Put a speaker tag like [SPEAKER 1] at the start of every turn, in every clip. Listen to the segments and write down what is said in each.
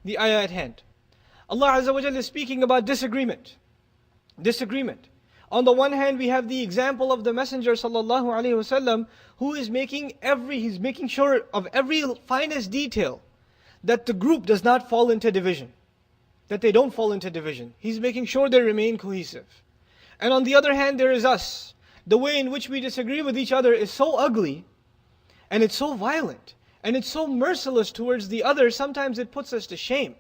[SPEAKER 1] the ayah at hand. Allah Azza wa Jalla is speaking about disagreement. Disagreement. On the one hand, we have the example of the Messenger sallallahu alaihi wasallam, who is he's making sure of every finest detail that the group does not fall into division. That they don't fall into division. He's making sure they remain cohesive. And on the other hand, there is us. The way in which we disagree with each other is so ugly, and it's so violent, and it's so merciless towards the other, sometimes it puts us to shame.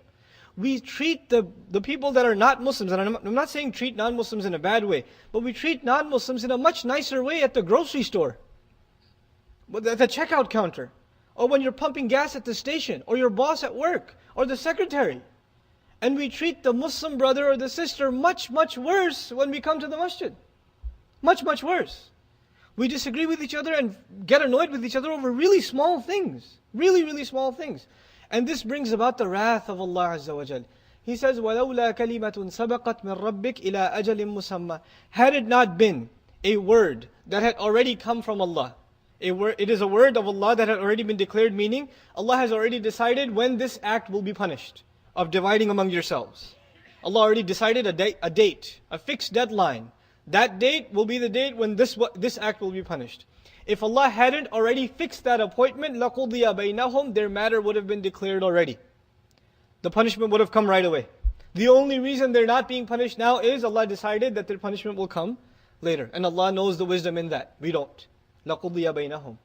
[SPEAKER 1] We treat the people that are not Muslims, and I'm not saying treat non-Muslims in a bad way, but we treat non-Muslims in a much nicer way at the grocery store, at the checkout counter, or when you're pumping gas at the station, or your boss at work, or the secretary. And we treat the Muslim brother or the sister much, much worse when we come to the masjid. Much, much worse. We disagree with each other and get annoyed with each other over really small things. Really, really small things. And this brings about the wrath of Allah Azza wa Jal. He says, وَلَوْلَا كَلِمَةٌ سَبَقَتْ مِنْ رَبِّكَ إِلَىٰ أَجَلٍ مُسَمَّى. Had it not been a word that had already come from Allah, it is a word of Allah that had already been declared, meaning Allah has already decided when this act will be punished, of dividing among yourselves. Allah already decided a date, a fixed deadline. That date will be the date when this act will be punished. If Allah hadn't already fixed that appointment, لَقُضِيَ بَيْنَهُمْ, their matter would have been declared already. The punishment would have come right away. The only reason they're not being punished now is Allah decided that their punishment will come later. And Allah knows the wisdom in that. We don't. لَقُضِيَ بَيْنَهُمْ.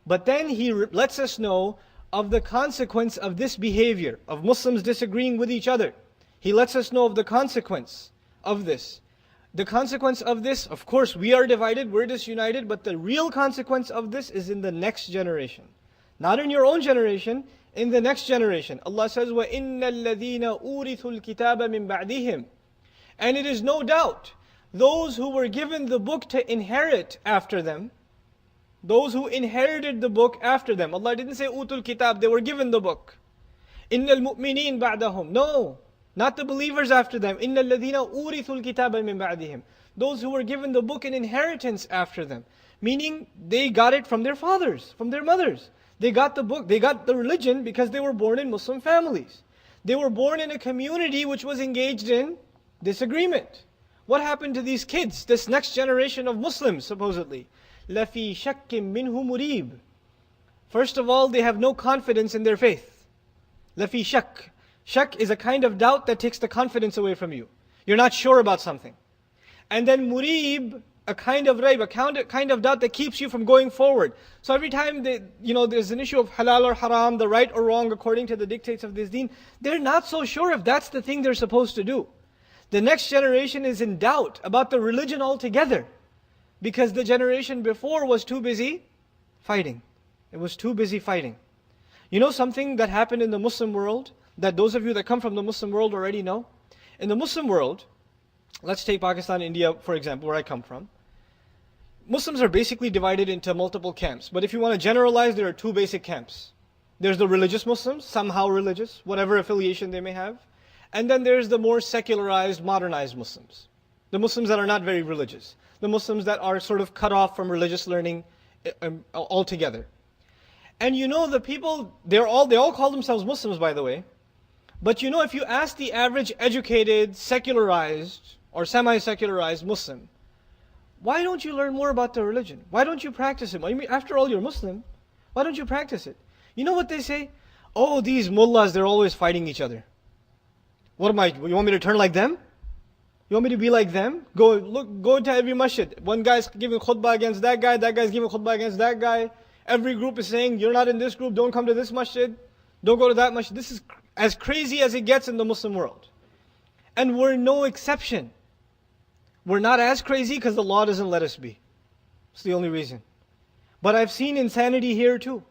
[SPEAKER 1] But then He lets us know of the consequence of this behavior, of Muslims disagreeing with each other. He lets us know of the consequence of this. The consequence of this, of course, we are divided, we're disunited, but the real consequence of this is in the next generation. Not in your own generation, in the next generation. Allah says, وَإِنَّ الَّذِينَ أُورِثُوا الْكِتَابَ مِنْ بَعْدِهِمْ. And it is no doubt, those who were given the book to inherit after them, those who inherited the book after them. Allah didn't say utul kitab, they were given the book. Innal mu'mineen ba'dahum. No, not the believers after them. Innal ladhina urithul kitaba min ba'dihim. Those who were given the book in inheritance after them. Meaning they got it from their fathers, from their mothers. They got the book, they got the religion because they were born in Muslim families. They were born in a community which was engaged in disagreement. What happened to these kids, this next generation of Muslims supposedly? لَفِي شَكٍّ مِّنْهُ مُرِيبٍ. First of all, they have no confidence in their faith. لَفِي شَكٍّ. Shak is a kind of doubt that takes the confidence away from you. You're not sure about something. And then murib, a kind of raib, a kind of doubt that keeps you from going forward. So every time there's an issue of halal or haram, the right or wrong according to the dictates of this deen, they're not so sure if that's the thing they're supposed to do. The next generation is in doubt about the religion altogether. Because the generation before was too busy fighting. It was too busy fighting. You know something that happened in the Muslim world that those of you that come from the Muslim world already know? In the Muslim world, let's take Pakistan, India, for example, where I come from. Muslims are basically divided into multiple camps. But if you want to generalize, there are two basic camps. There's the religious Muslims, somehow religious, whatever affiliation they may have. And then there's the more secularized, modernized Muslims. The Muslims that are not very religious. The Muslims that are sort of cut off from religious learning altogether. And you know the people, they all call themselves Muslims, by the way. But you know, if you ask the average educated, secularized, or semi-secularized Muslim, why don't you learn more about the religion? Why don't you practice it? After all, you're Muslim. Why don't you practice it? You know what they say? Oh, these mullahs, they're always fighting each other. You want me to turn like them? You want me to be like them? Go to every masjid. One guy's giving khutbah against that guy's giving khutbah against that guy. Every group is saying, you're not in this group, don't come to this masjid. Don't go to that masjid. This is as crazy as it gets in the Muslim world. And we're no exception. We're not as crazy because the law doesn't let us be. It's the only reason. But I've seen insanity here too.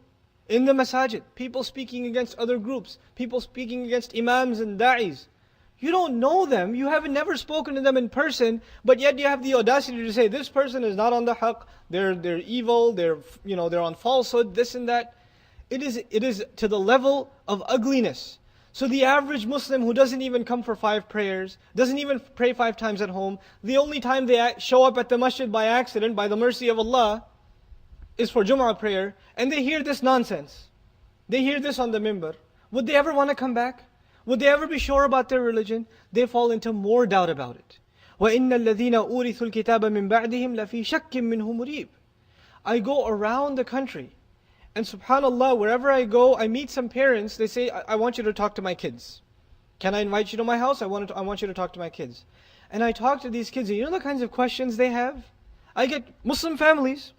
[SPEAKER 1] In the masajid, people speaking against other groups, people speaking against imams and da'is. You don't know them, you haven't never spoken to them in person, but yet you have the audacity to say, this person is not on the haqq, they're evil, they're on falsehood, this and that. It is to the level of ugliness. So the average Muslim who doesn't even come for 5 prayers, doesn't even pray 5 times at home, the only time they show up at the masjid by accident, by the mercy of Allah, is for Jum'ah prayer, and they hear this nonsense. They hear this on the minbar. Would they ever want to come back? Would they ever be sure about their religion? They fall into more doubt about it. وَإِنَّ الَّذِينَ أُورِثُوا الْكِتَابَ مِنْ بَعْدِهِمْ لَفِي شَكٍّ مِّنْهُ مُرِيبٍ. I go around the country, and subhanAllah, wherever I go, I meet some parents, they say, I want you to talk to my kids. Can I invite you to my house? I want you to talk to my kids. And I talk to these kids, and you know the kinds of questions they have? I get Muslim families,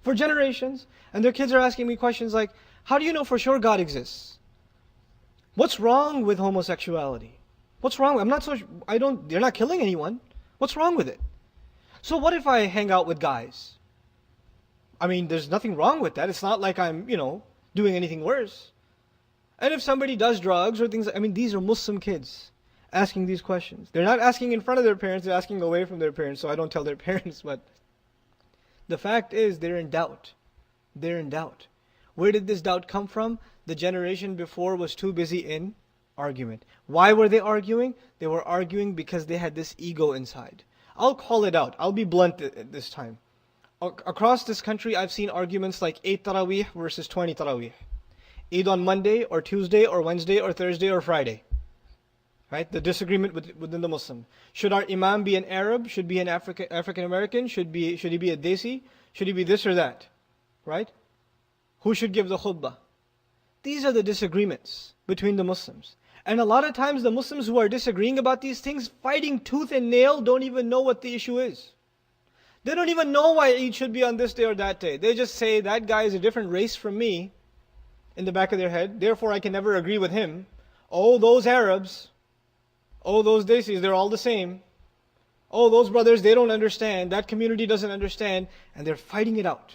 [SPEAKER 1] for generations, and their kids are asking me questions like, how do you know for sure God exists? What's wrong with homosexuality? What's wrong? They're not killing anyone. What's wrong with it? So what if I hang out with guys? I mean, there's nothing wrong with that. It's not like I'm, doing anything worse. And if somebody does drugs or things, these are Muslim kids asking these questions. They're not asking in front of their parents, they're asking away from their parents, so I don't tell their parents, but the fact is they're in doubt. They're in doubt. Where did this doubt come from? The generation before was too busy in argument. Why were they arguing? They were arguing because they had this ego inside. I'll call it out. I'll be blunt this time. Across this country, I've seen arguments like 8 Taraweeh versus 20 Taraweeh. Eid on Monday or Tuesday or Wednesday or Thursday or Friday. Right? The disagreement within the Muslim. Should our Imam be an Arab? Should be an African American? Should he be a Desi? Should he be this or that? Right? Who should give the khutbah? These are the disagreements between the Muslims. And a lot of times the Muslims who are disagreeing about these things, fighting tooth and nail, don't even know what the issue is. They don't even know why Eid should be on this day or that day. They just say, that guy is a different race from me, in the back of their head, therefore I can never agree with him. Oh, those Arabs, oh, those Desis, they're all the same. Oh, those brothers, they don't understand. That community doesn't understand. And they're fighting it out.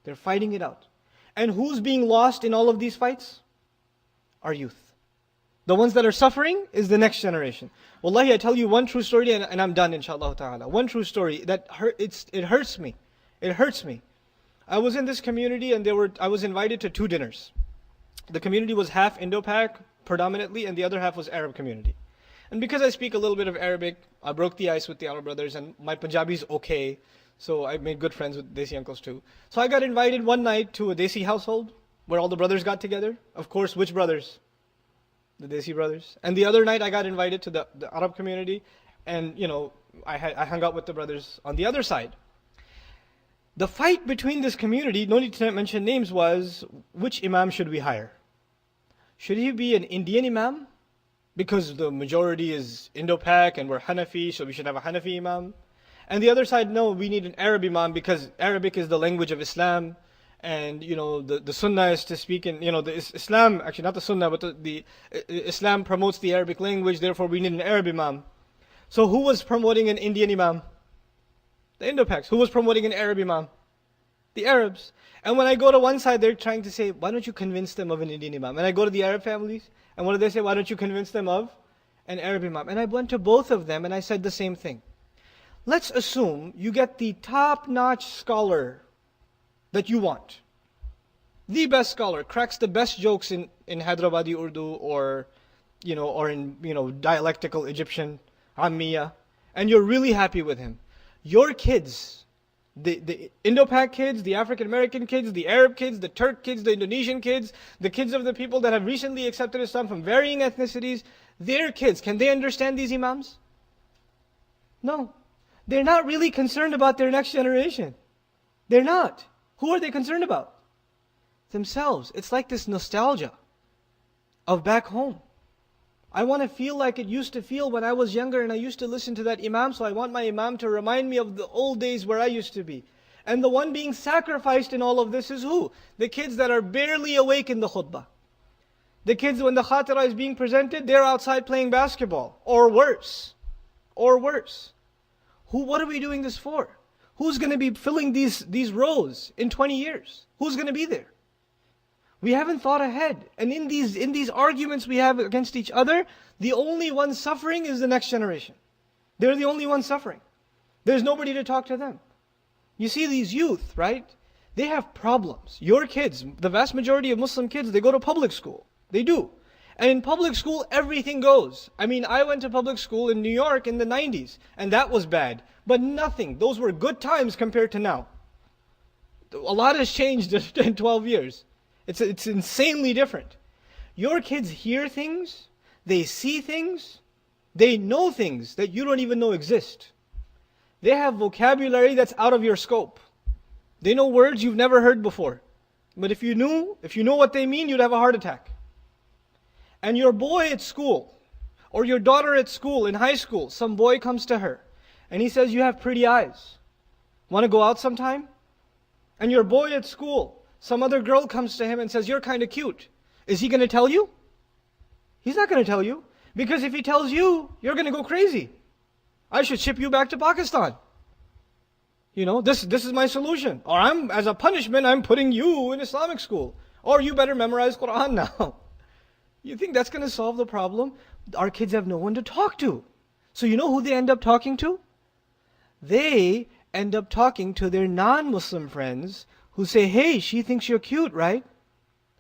[SPEAKER 1] They're fighting it out. And who's being lost in all of these fights? Our youth. The ones that are suffering is the next generation. Wallahi, I tell you one true story and I'm done, inshallah ta'ala. One true story that it hurts me. It hurts me. I was in this community and I was invited to 2 dinners. The community was half Indo-Pak predominantly, and the other half was Arab community. And because I speak a little bit of Arabic, I broke the ice with the Arab brothers, and my Punjabi is okay, so I made good friends with Desi uncles too. So I got invited one night to a Desi household, where all the brothers got together. Of course, which brothers? The Desi brothers. And the other night I got invited to the Arab community, and I hung out with the brothers on the other side. The fight between this community, no need to mention names, was which Imam should we hire? Should he be an Indian Imam? Because the majority is Indo-Pak and we're Hanafi, so we should have a Hanafi Imam. And the other side, no, we need an Arab Imam because Arabic is the language of Islam. And the Sunnah is to speak in, the Islam, actually not the Sunnah, but the Islam promotes the Arabic language, therefore we need an Arab Imam. So who was promoting an Indian Imam? The Indo-Paks. Who was promoting an Arab Imam? The Arabs. And when I go to one side, they're trying to say, why don't you convince them of an Indian Imam? And I go to the Arab families, and what do they say? Why don't you convince them of an Arab Imam? And I went to both of them, and I said the same thing. Let's assume you get the top-notch scholar that you want. The best scholar, cracks the best jokes in Hyderabadi Urdu or in dialectical Egyptian, Ammiya, and you're really happy with him. Your kids, the Indo-Pak kids, the African American kids, the Arab kids, the Turk kids, the Indonesian kids, the kids of the people that have recently accepted Islam from varying ethnicities, their kids, can they understand these Imams? No. They're not really concerned about their next generation. They're not. Who are they concerned about? Themselves. It's like this nostalgia of back home. I want to feel like it used to feel when I was younger and I used to listen to that Imam, so I want my Imam to remind me of the old days where I used to be. And the one being sacrificed in all of this is who? The kids that are barely awake in the khutbah. The kids, when the khatira is being presented, they're outside playing basketball. Or worse. Or worse. What are we doing this for? Who's going to be filling these rows in 20 years? Who's going to be there? We haven't thought ahead. And in these arguments we have against each other, the only one suffering is the next generation. They're the only ones suffering. There's nobody to talk to them. You see these youth, right? They have problems. Your kids, the vast majority of Muslim kids, they go to public school. They do. And in public school, everything goes. I went to public school in New York in the 90s, and that was bad. But nothing. Those were good times compared to now. A lot has changed in 12 years. It's insanely different. Your kids hear things They see things, they know things that you don't even know exist. They have vocabulary that's out of your scope. They know words you've never heard before. But if you know what they mean, you'd have a heart attack. And your boy at school, or your daughter at school, in high school, some boy comes to her, and he says, "You have pretty eyes. Want to go out sometime?" And your boy at school, some other girl comes to him and says, "You're kind of cute." Is he going to tell you? He's not going to tell you. Because if he tells you, you're going to go crazy. I should ship you back to Pakistan. This is my solution. Or as a punishment, I'm putting you in Islamic school. Or you better memorize Quran now. You think that's going to solve the problem? Our kids have no one to talk to. So you know who they end up talking to? They end up talking to their non-Muslim friends who say, "Hey, she thinks you're cute, right?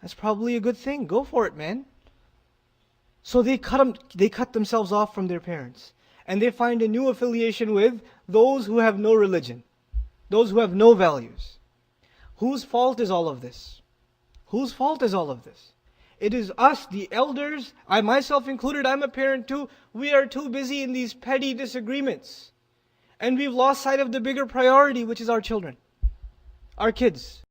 [SPEAKER 1] That's probably a good thing. Go for it, man." So they cut themselves off from their parents. And they find a new affiliation with those who have no religion. Those who have no values. Whose fault is all of this? Whose fault is all of this? It is us, the elders, I myself included, I'm a parent too. We are too busy in these petty disagreements. And we've lost sight of the bigger priority, which is our children, our kids.